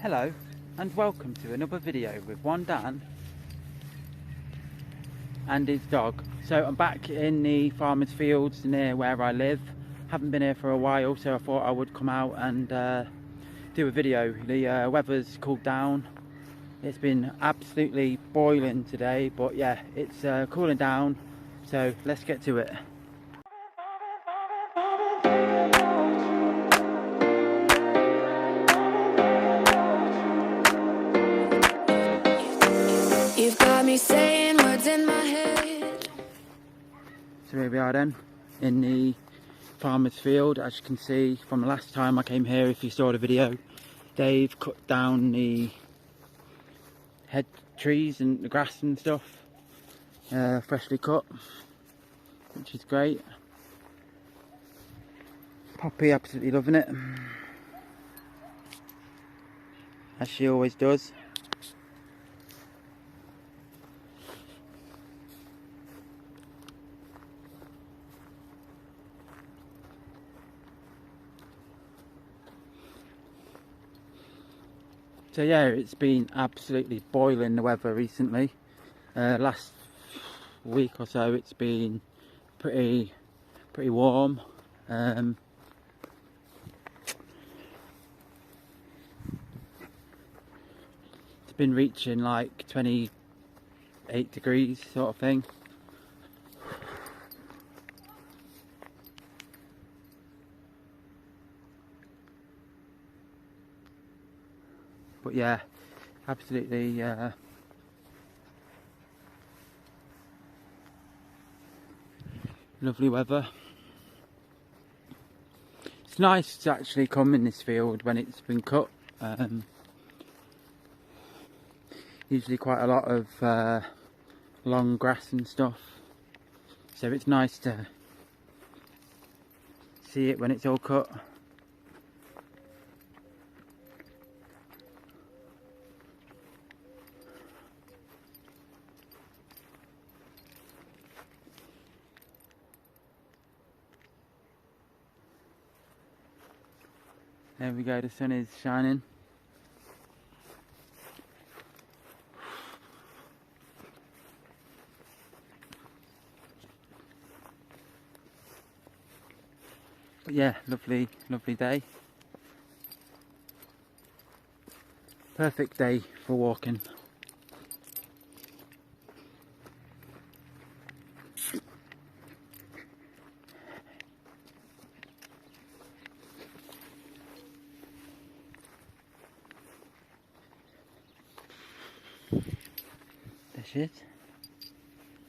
Hello and welcome to another video with one Dan and his dog. So I'm back in the farmer's fields near where I live. Haven't been here for a while, so I thought I would come out and do a video. The weather's cooled down. It's been absolutely boiling today, but yeah, it's cooling down, so let's get to it. You've got me saying words in my head. So here we are then, in the farmer's field. As you can see from the last time I came here, if you saw the video, they've cut down the head trees and the grass and stuff, freshly cut, which is great. Poppy absolutely loving it, as she always does. So yeah, it's been absolutely boiling, the weather recently. Last week or so it's been pretty warm. It's been reaching like 28 degrees sort of thing. But yeah, absolutely lovely weather. It's nice to actually come in this field when it's been cut. Usually quite a lot of long grass and stuff, so it's nice to see it when it's all cut. There we go, the sun is shining. But yeah, lovely day. Perfect day for walking. There she is,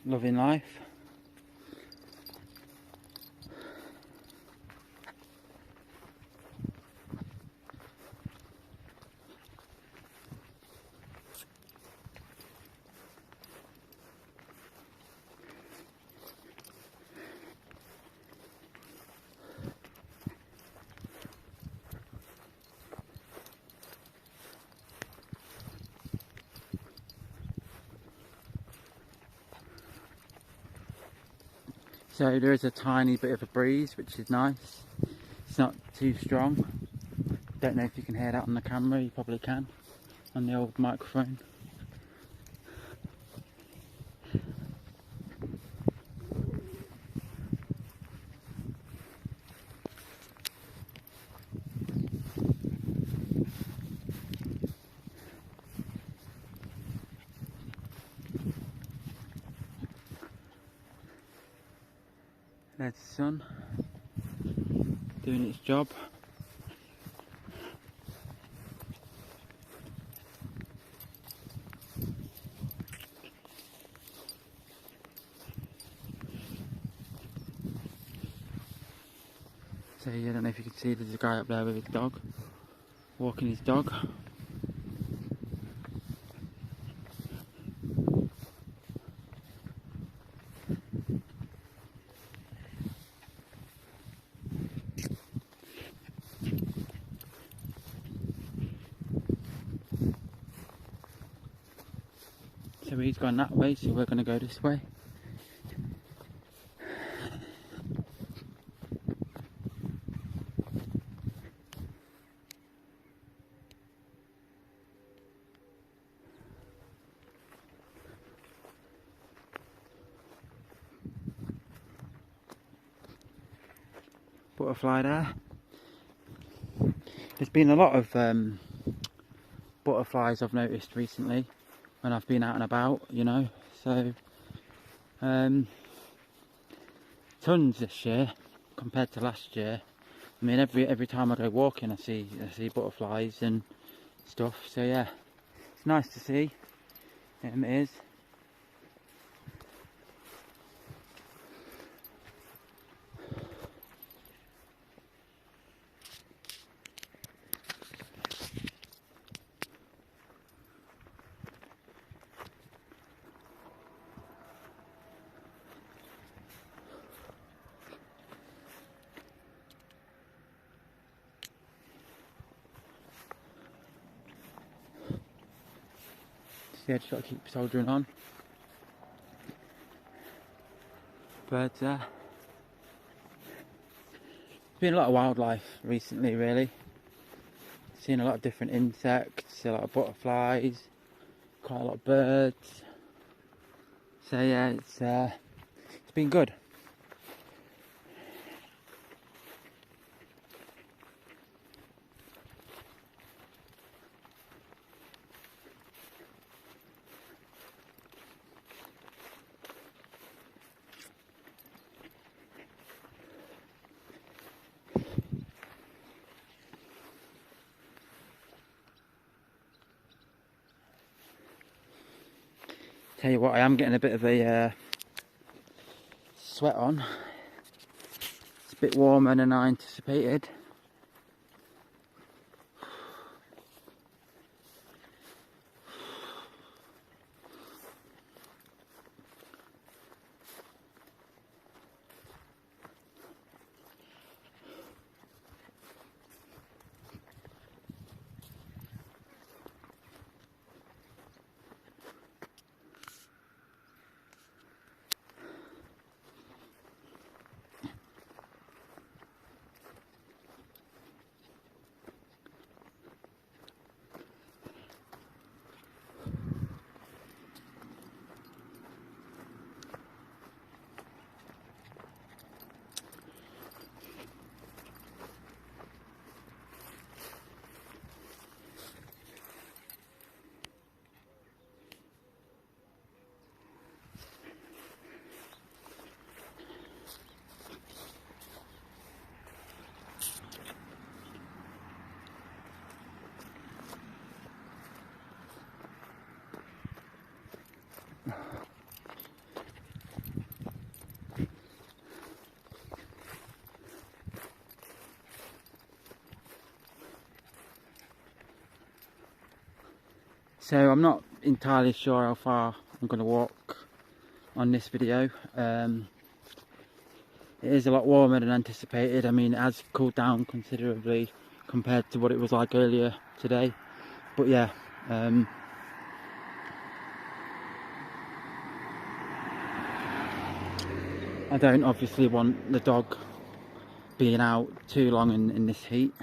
loving life. So there is a tiny bit of a breeze, which is nice. It's not too strong. Don't know if you can hear that on the camera. You probably can on the old microphone. There's the sun doing its job. So yeah, I don't know if you can see, there's a guy up there with his dog, walking his dog. So he's gone that way, so we're going to go this way. butterfly there. There's been a lot of butterflies I've noticed recently when I've been out and about, you know, so tons this year compared to last year. I mean, every time I go walking I see butterflies and stuff, so yeah, it's nice to see. It is. Yeah, just got to keep soldiering on. But there's been a lot of wildlife recently, really. Seen a lot of different insects, a lot of butterflies, quite a lot of birds. So yeah, it's been good. Tell you what, I am getting a bit of a sweat on. It's a bit warmer than I anticipated. So I'm not entirely sure how far I'm going to walk on this video. It is a lot warmer than anticipated. I mean, it has cooled down considerably compared to what it was like earlier today. But yeah, I don't obviously want the dog being out too long in this heat.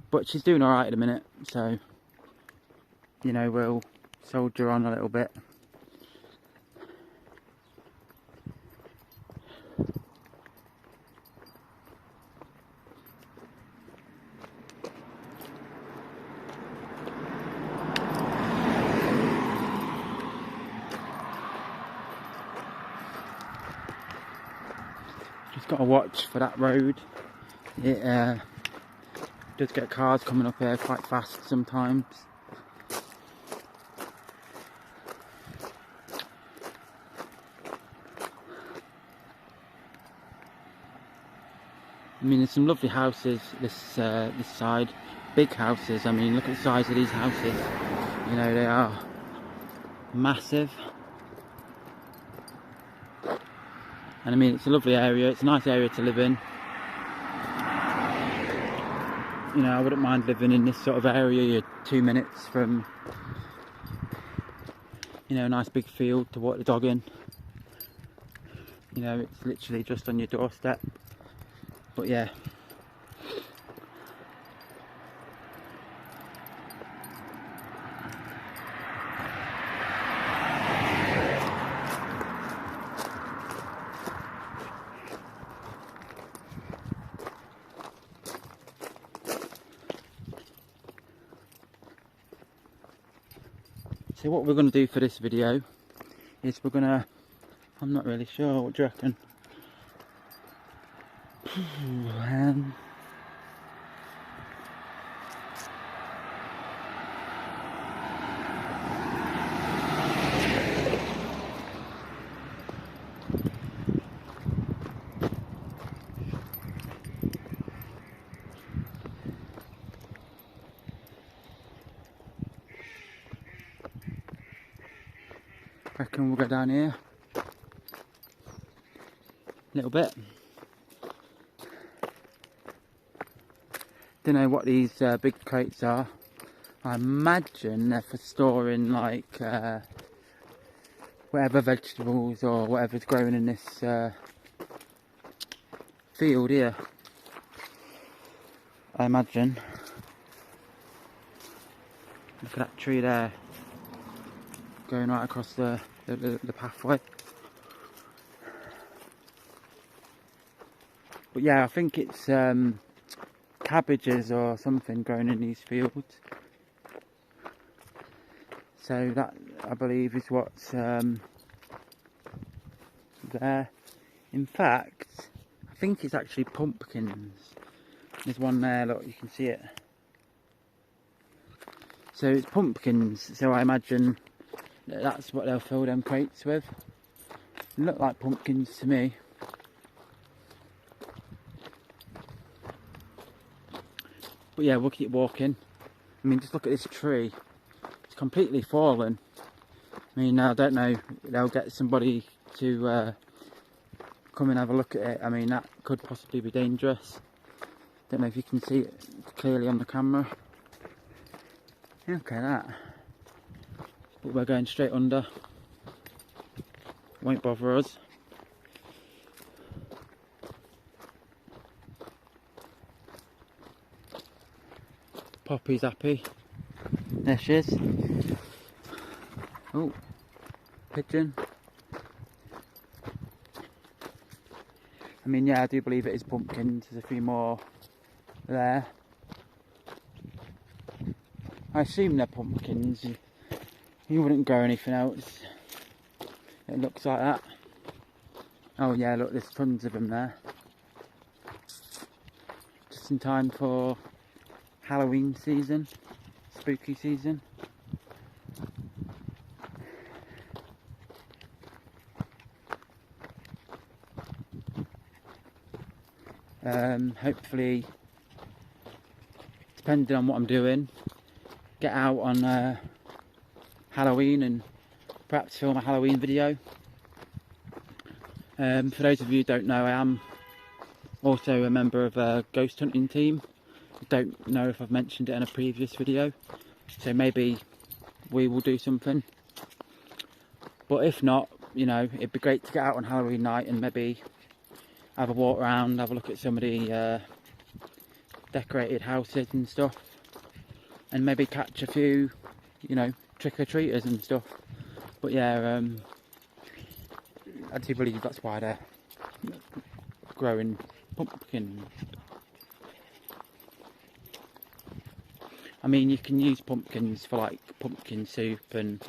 But she's doing alright at the minute, so you know, we'll soldier on a little bit. Just got to watch for that road. It does get cars coming up here quite fast sometimes. I mean, there's some lovely houses this side, big houses. I mean, look at the size of these houses. You know, they are massive. And I mean, it's a lovely area. It's a nice area to live in. You know, I wouldn't mind living in this sort of area. You're 2 minutes from, you know, a nice big field to walk the dog in. You know, it's literally just on your doorstep. But yeah. So what we're going to do for this video is we're going to, I'm not really sure, what do you reckon? Reckon we'll go down here a little bit. Don't know what these big crates are. I imagine they're for storing like whatever vegetables or whatever's growing in this field here. I imagine. Look at that tree there, going right across the pathway. But yeah, I think it's cabbages or something growing in these fields. So that, I believe, is what's there. In fact, I think it's actually pumpkins. There's one there, look, you can see it. So it's pumpkins, so I imagine that's what they'll fill them crates with. They look like pumpkins to me. But yeah, we'll keep walking. I mean, just look at this tree. It's completely fallen. I mean, I don't know, they'll get somebody to come and have a look at it. I mean, that could possibly be dangerous. Don't know if you can see it clearly on the camera. Look at that. But we're going straight under. Won't bother us. Poppy's happy. There she is. Oh, pigeon. I mean, yeah, I do believe it is pumpkins. There's a few more there. I assume they're pumpkins. You wouldn't grow anything else. It looks like that. Oh yeah, look, there's tons of them there. Just in time for Halloween season, spooky season. Hopefully, depending on what I'm doing, get out on Halloween and perhaps film a Halloween video. For those of you who don't know, I am also a member of a ghost hunting team. I don't know if I've mentioned it in a previous video, so maybe we will do something. But if not, you know, it'd be great to get out on Halloween night and maybe have a walk around, have a look at some of the decorated houses and stuff, and maybe catch a few, you know, trick-or-treaters and stuff. But yeah, I do believe that's why they're growing pumpkins. I mean, you can use pumpkins for like pumpkin soup, and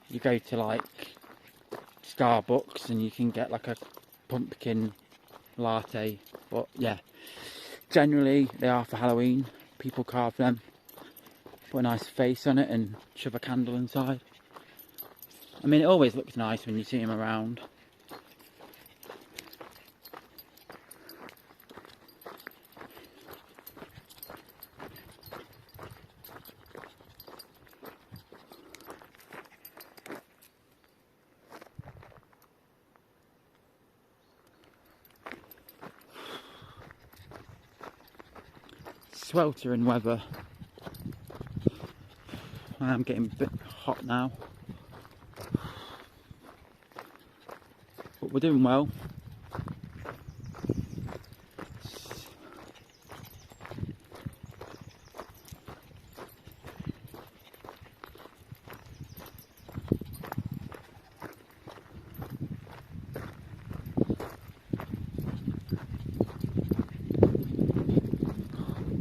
you go to like Starbucks and you can get like a pumpkin latte. But yeah, generally they are for Halloween. People carve them, put a nice face on it and shove a candle inside. I mean, it always looks nice when you see them around. Sweltering weather. I am getting a bit hot now, but we're doing well.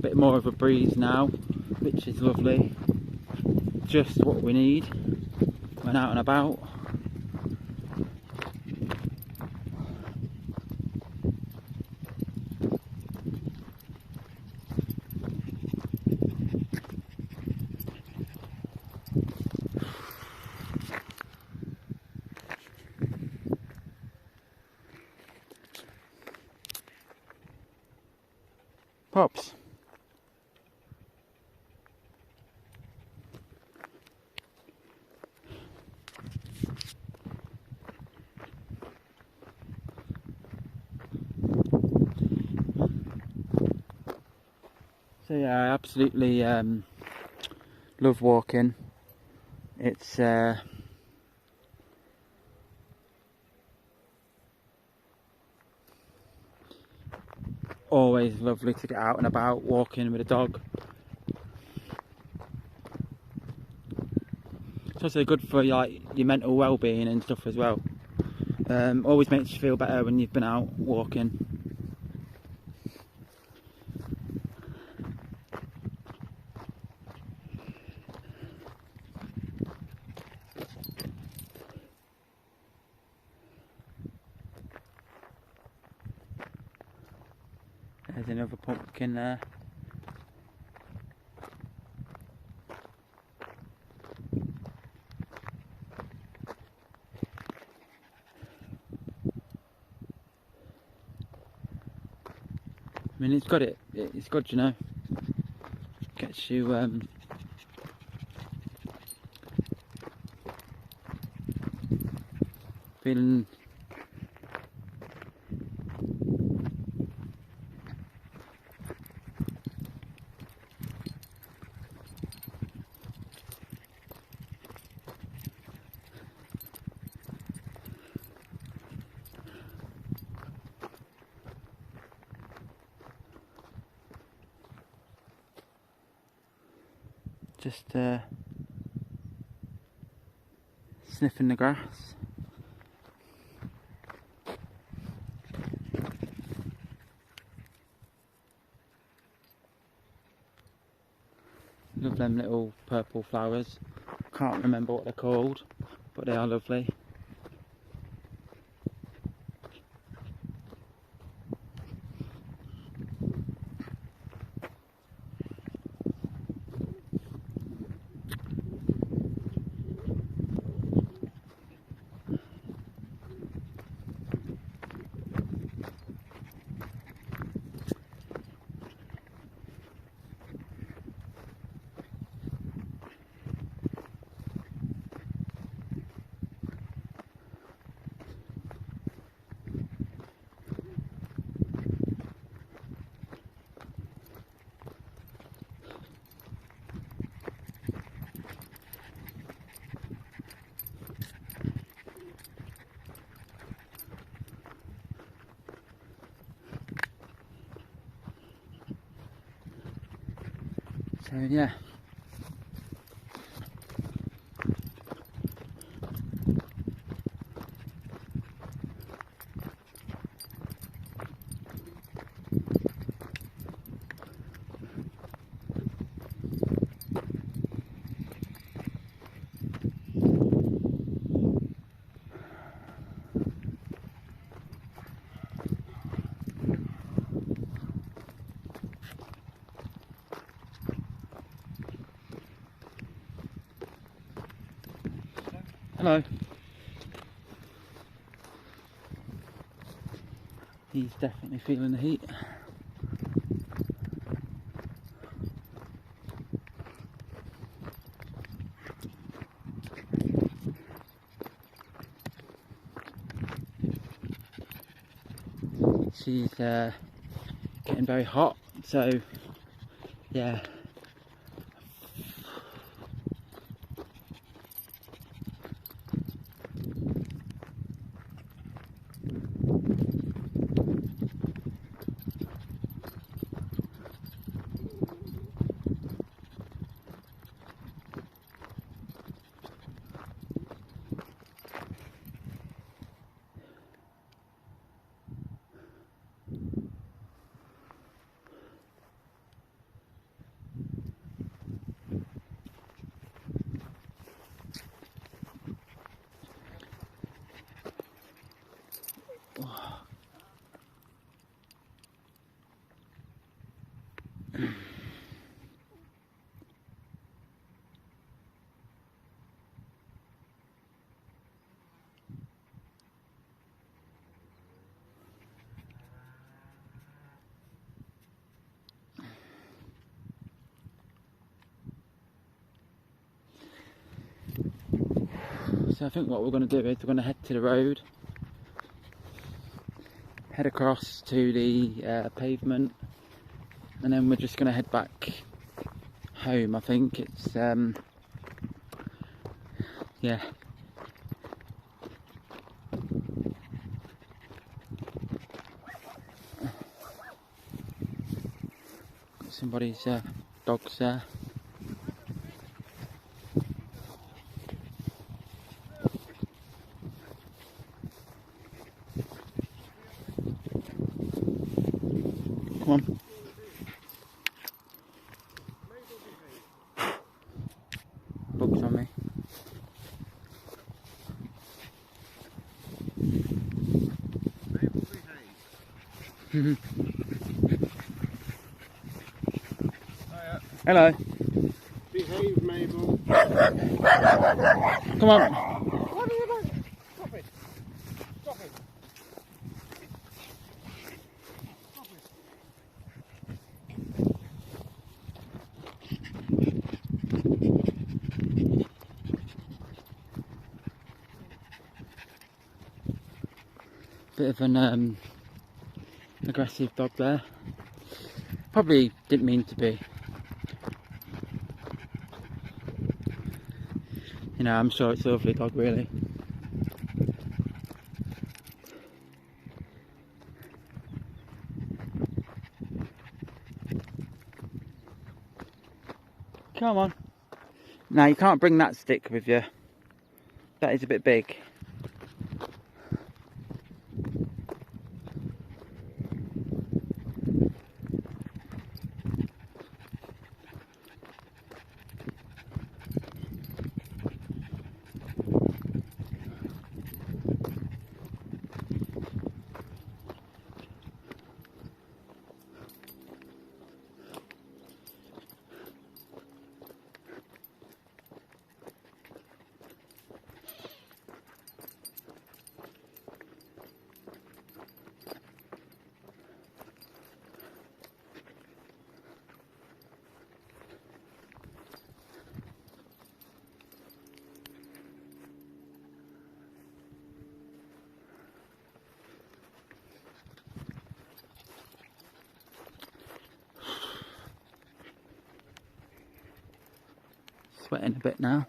Bit more of a breeze now, which is lovely. Just what we need. when out and about. Pops. So yeah, I absolutely love walking. It's always lovely to get out and about walking with a dog. It's also good for like your mental well-being and stuff as well. Always makes you feel better when you've been out walking. There's another pumpkin there. I mean, it's good, it's good, you know. Gets you feeling just sniffing the grass. Love them little purple flowers. Can't remember what they're called, but they are lovely. So yeah. Hello. He's definitely feeling the heat. She's getting very hot, so yeah. So I think what we're going to do is we're going to head to the road, head across to the pavement, and then we're just going to head back home. I think it's yeah. Got somebody's dogs there. Come on. Bugs on me. Hello. Behave, Mabel. Come on. What are you doing? Stop it. Stop it. Stop it. Bit of an aggressive dog there. Probably didn't mean to be. You know, I'm sure it's a lovely dog, really. Come on. Now, you can't bring that stick with you. That is a bit big. Sweating a bit now.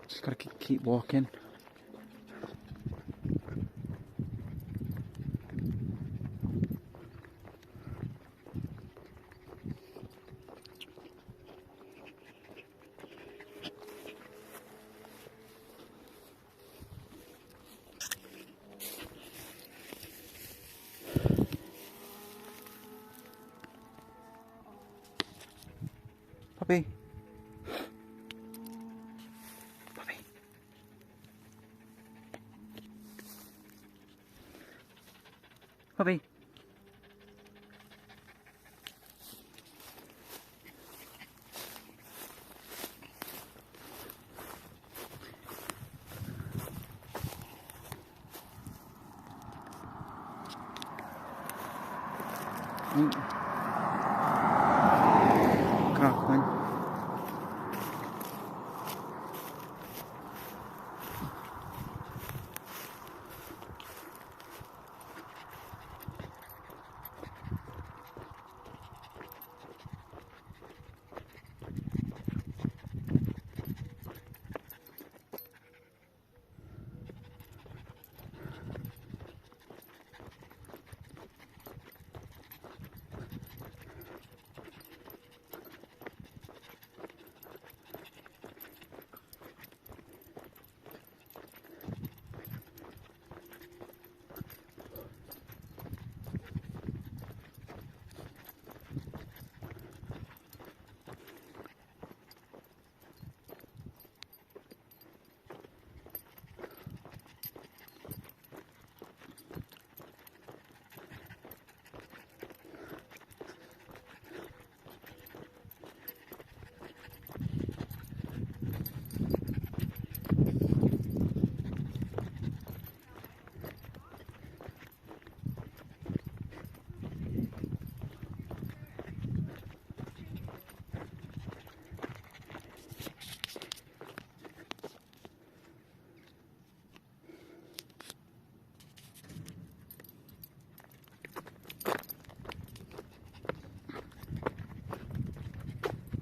Just gotta keep walking. Puppy. Puppy. Puppy. Carquin.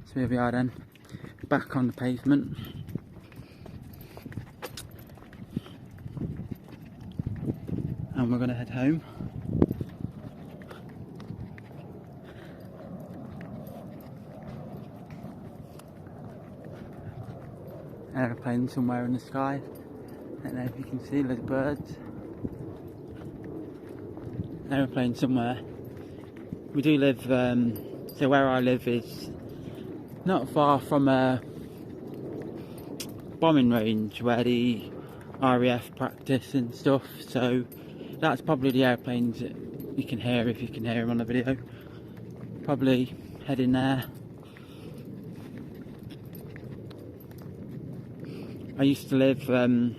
So here we are then, back on the pavement. And we're going to head home. Aeroplane somewhere in the sky. I don't know if you can see those birds. Aeroplane somewhere. We do live, so where I live is not far from a bombing range where the RAF practice and stuff, so that's probably the airplanes that you can hear if you can hear them on the video. Probably heading there. I used to live, a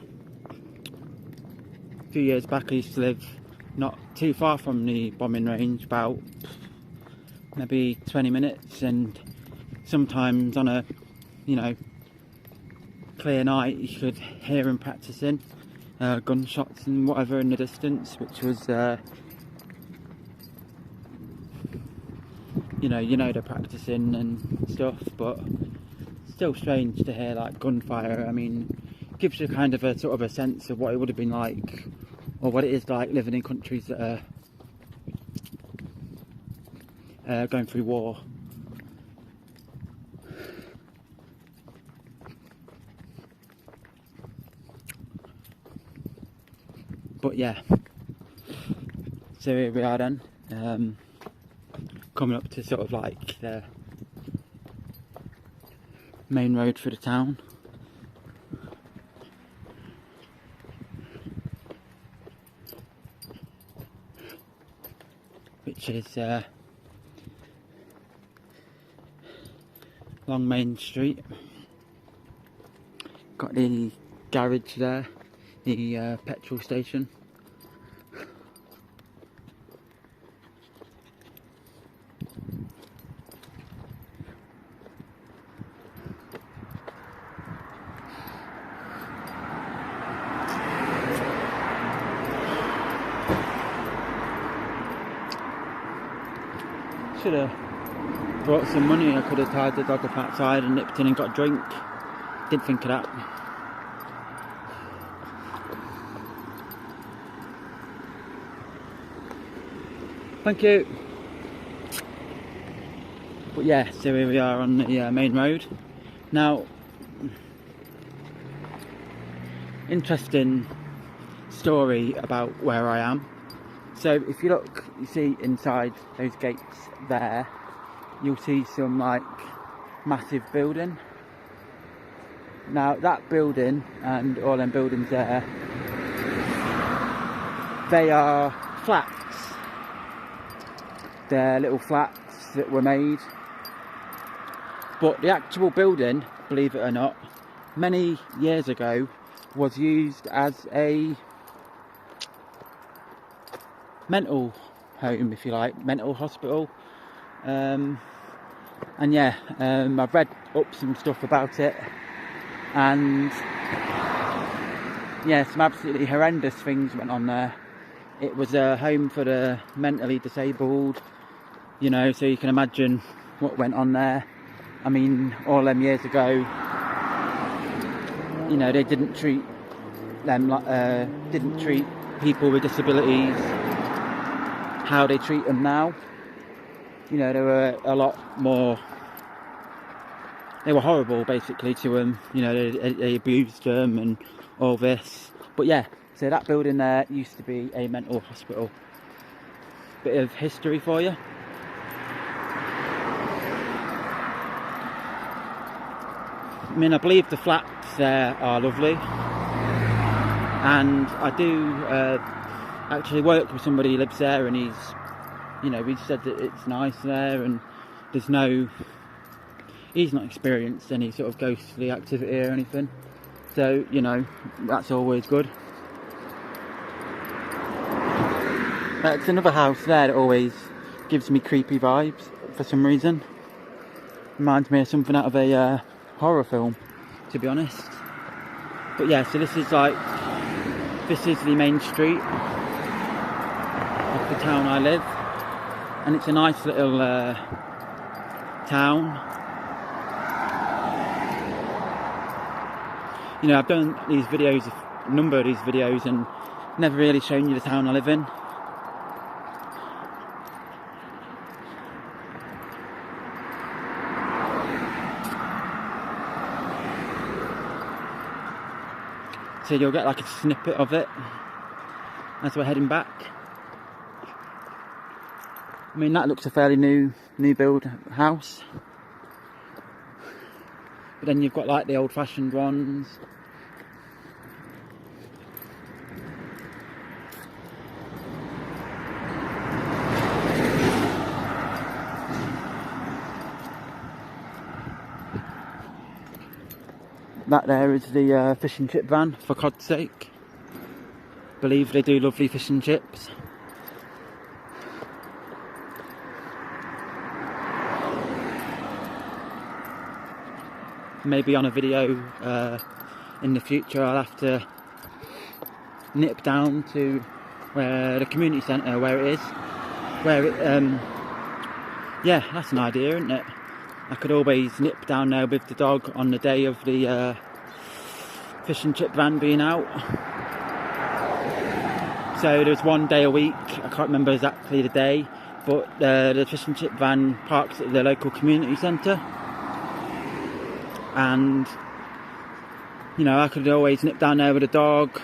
few years back I used to live not too far from the bombing range, about maybe 20 minutes, and sometimes on a, you know, clear night you could hear them practicing gunshots and whatever in the distance, which was you know they're practicing and stuff, but still strange to hear like gunfire. I mean, gives you kind of a sort of a sense of what it would have been like, or what it is like living in countries that are going through war. But yeah, so here we are then, coming up to sort of like the main road for the town. Which is along Main Street. Got the garage there, the petrol station. Should have brought some money. I could have tied the dog up outside and nipped in and got a drink. Didn't think of that. Thank you. But yeah, so here we are on the main road. Now, interesting story about where I am. So if you look, you see inside those gates there, you'll see some like massive building. Now that building and all them buildings there, they are flats. They're little flats that were made. But the actual building, believe it or not, many years ago was used as a mental home, if you like, mental hospital. And yeah, I've read up some stuff about it, and yeah, some absolutely horrendous things went on there. It was a home for the mentally disabled, you know, so you can imagine what went on there. I mean, all them years ago, you know, they didn't treat them like, didn't treat people with disabilities how they treat them now. You know, they were a lot more, they were horrible basically to them. You know, they abused them and all this. But yeah, so that building there used to be a mental hospital. Bit of history for you. I mean, I believe the flats there are lovely, and I do actually work with somebody who lives there, and he's, you know, he said that it's nice there, and there's no, he's not experienced any sort of ghostly activity or anything, so, you know, that's always good. That's another house there that always gives me creepy vibes for some reason. Reminds me of something out of a horror film, to be honest. But yeah, so this is like, this is the main street of the town I live, and it's a nice little town. You know, I've done these videos, a number of these videos, and never really shown you the town I live in. So you'll get like a snippet of it as we're heading back. I mean, that looks a fairly new build house. But then you've got like the old-fashioned ones. That there is the fish and chip van, for cod's sake. Believe they do lovely fish and chips. Maybe on a video in the future I'll have to nip down to where the community centre, where it is. Yeah, that's an idea, isn't it? I could always nip down there with the dog on the day of the fish and chip van being out. So there's one day a week, I can't remember exactly the day, but the fish and chip van parks at the local community centre. And, you know, I could always nip down there with a dog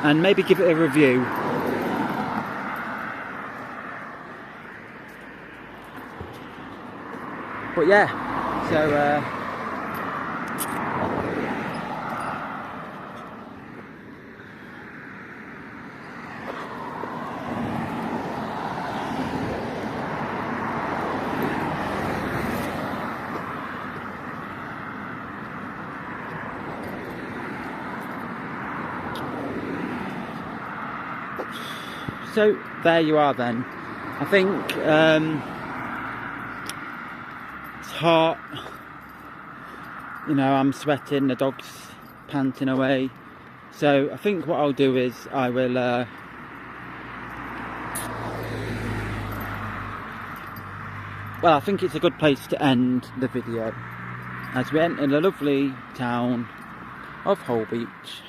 and maybe give it a review. But yeah, so there you are then. I think it's hot, you know, I'm sweating, the dog's panting away. So I think what I'll do is I will well, I think it's a good place to end the video as we enter the lovely town of Holbeach.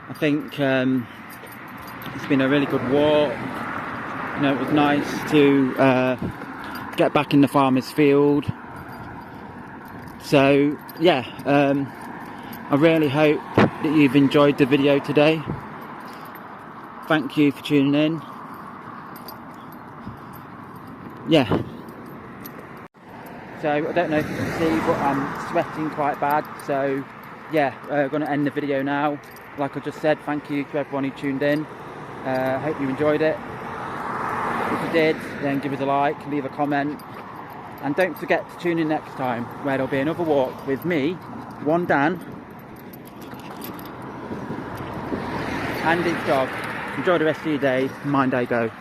I think it's been a really good walk. You know, it was nice to get back in the farmer's field. So yeah, I really hope that you've enjoyed the video today. Thank you for tuning in. Yeah. So I don't know if you can see, but I'm sweating quite bad. So yeah, going to end the video now. Like I just said, thank you to everyone who tuned in. Hope you enjoyed it. If you did, then give us a like, leave a comment, and don't forget to tune in next time, where there'll be another walk with me, one Dan, and his dog. Enjoy the rest of your day. Mind I go.